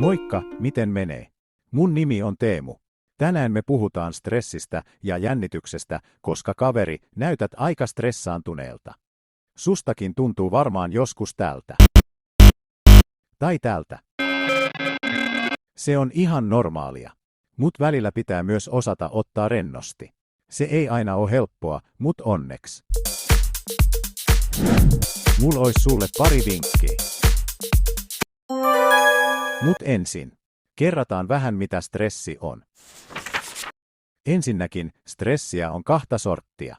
Moikka, miten menee? Mun nimi on Teemu. Tänään me puhutaan stressistä ja jännityksestä, koska kaveri, näytät aika stressaantuneelta. Sustakin tuntuu varmaan joskus tältä. Tai tältä. Se on ihan normaalia. Mut välillä pitää myös osata ottaa rennosti. Se ei aina ole helppoa, mut onneksi. Mulla ois sulle pari vinkkiä. Mut ensin. Kerrataan vähän mitä stressi on. Ensinnäkin, stressiä on kahta sorttia.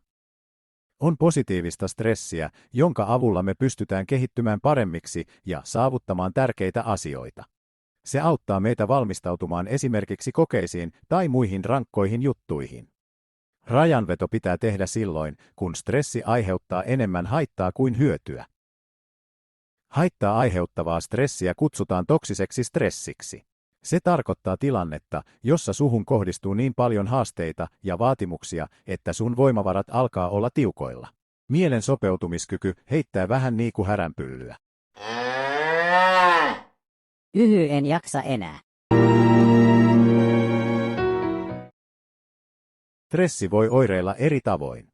On positiivista stressiä, jonka avulla me pystytään kehittymään paremmiksi ja saavuttamaan tärkeitä asioita. Se auttaa meitä valmistautumaan esimerkiksi kokeisiin tai muihin rankkoihin juttuihin. Rajanveto pitää tehdä silloin, kun stressi aiheuttaa enemmän haittaa kuin hyötyä. Haittaa aiheuttavaa stressiä kutsutaan toksiseksi stressiksi. Se tarkoittaa tilannetta, jossa suhun kohdistuu niin paljon haasteita ja vaatimuksia, että sun voimavarat alkaa olla tiukoilla. Mielen sopeutumiskyky heittää vähän niinku häränpyllyä. En jaksa enää. Stressi voi oireilla eri tavoin.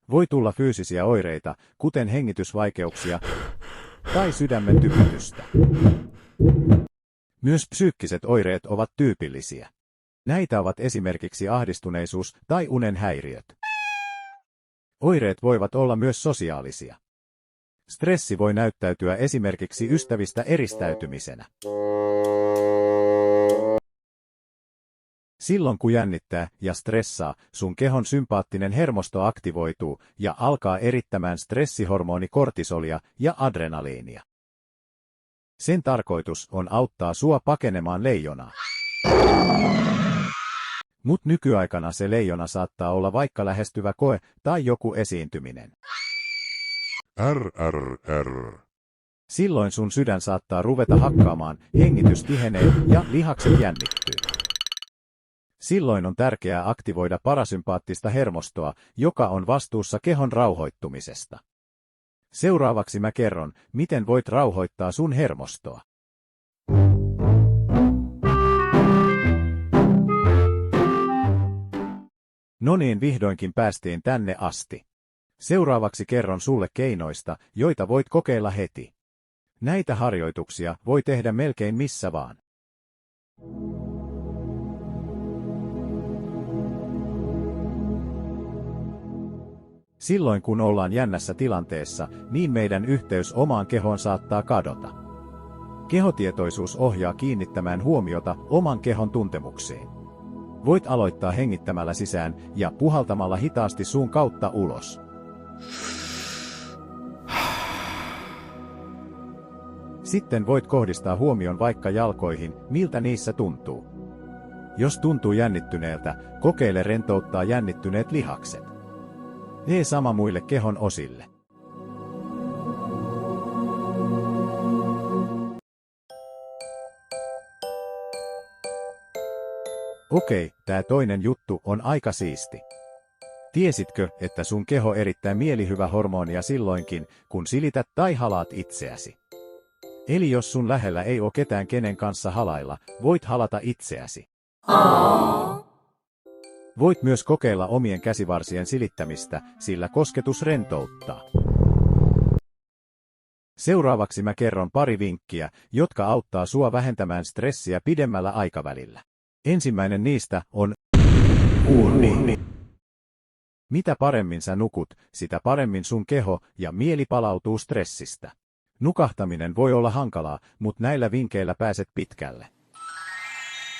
Voi tulla fyysisiä oireita, kuten hengitysvaikeuksia tai sydämen tykytystä. Myös psyykkiset oireet ovat tyypillisiä. Näitä ovat esimerkiksi ahdistuneisuus tai unen häiriöt. Oireet voivat olla myös sosiaalisia. Stressi voi näyttäytyä esimerkiksi ystävistä eristäytymisenä. Silloin kun jännittää ja stressaa, sun kehon sympaattinen hermosto aktivoituu ja alkaa erittämään stressihormoni kortisolia ja adrenaliinia. Sen tarkoitus on auttaa sua pakenemaan leijonaa. Mut nykyaikana se leijona saattaa olla vaikka lähestyvä koe tai joku esiintyminen. RRR. Silloin sun sydän saattaa ruveta hakkaamaan, hengitys tihenee ja lihakset jännittyy. Silloin on tärkeää aktivoida parasympaattista hermostoa, joka on vastuussa kehon rauhoittumisesta. Seuraavaksi mä kerron, miten voit rauhoittaa sun hermostoa. No niin, vihdoinkin päästiin tänne asti. Seuraavaksi kerron sulle keinoista, joita voit kokeilla heti. Näitä harjoituksia voi tehdä melkein missä vaan. Silloin kun ollaan jännässä tilanteessa, niin meidän yhteys omaan kehoon saattaa kadota. Kehotietoisuus ohjaa kiinnittämään huomiota oman kehon tuntemuksiin. Voit aloittaa hengittämällä sisään ja puhaltamalla hitaasti suun kautta ulos. Sitten voit kohdistaa huomion vaikka jalkoihin, miltä niissä tuntuu. Jos tuntuu jännittyneeltä, kokeile rentouttaa jännittyneet lihakset. Tee sama muille kehon osille. Okei, tää toinen juttu on aika siisti. Tiesitkö, että sun keho erittää mielihyvä hormonia silloinkin, kun silität tai halaat itseäsi? Eli jos sun lähellä ei ole ketään kenen kanssa halailla, voit halata itseäsi. Voit myös kokeilla omien käsivarsien silittämistä, sillä kosketus rentouttaa. Seuraavaksi mä kerron pari vinkkiä, jotka auttaa sua vähentämään stressiä pidemmällä aikavälillä. Ensimmäinen niistä on uni. Mitä paremmin sä nukut, sitä paremmin sun keho ja mieli palautuu stressistä. Nukahtaminen voi olla hankalaa, mutta näillä vinkkeillä pääset pitkälle.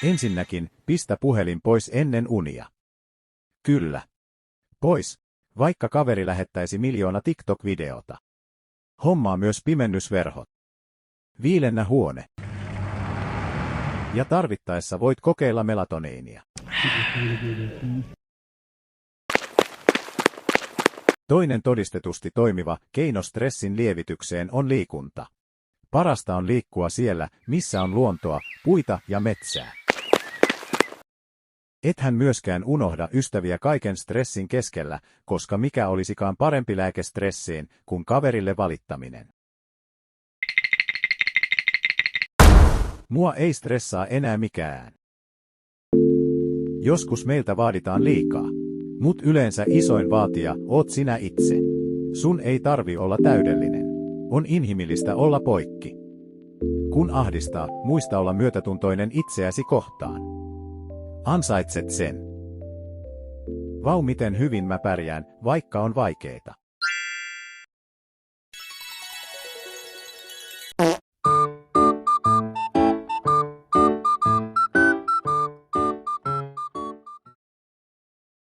Ensinnäkin, pistä puhelin pois ennen unia. Kyllä. Pois. Vaikka kaveri lähettäisi 1 000 000 TikTok-videota. Hommaa myös pimennysverhot. Viilennä huone. Ja tarvittaessa voit kokeilla melatoniinia. Toinen todistetusti toimiva keino stressin lievitykseen on liikunta. Parasta on liikkua siellä, missä on luontoa, puita ja metsää. Ethän myöskään unohda ystäviä kaiken stressin keskellä, koska mikä olisikaan parempi lääke stressiin kuin kaverille valittaminen. Mua ei stressaa enää mikään. Joskus meiltä vaaditaan liikaa. Mut yleensä isoin vaatija oot sinä itse. Sun ei tarvi olla täydellinen. On inhimillistä olla poikki. Kun ahdistaa, muista olla myötätuntoinen itseäsi kohtaan. Ansaitset sen. Vau, miten hyvin mä pärjään, vaikka on vaikeeta.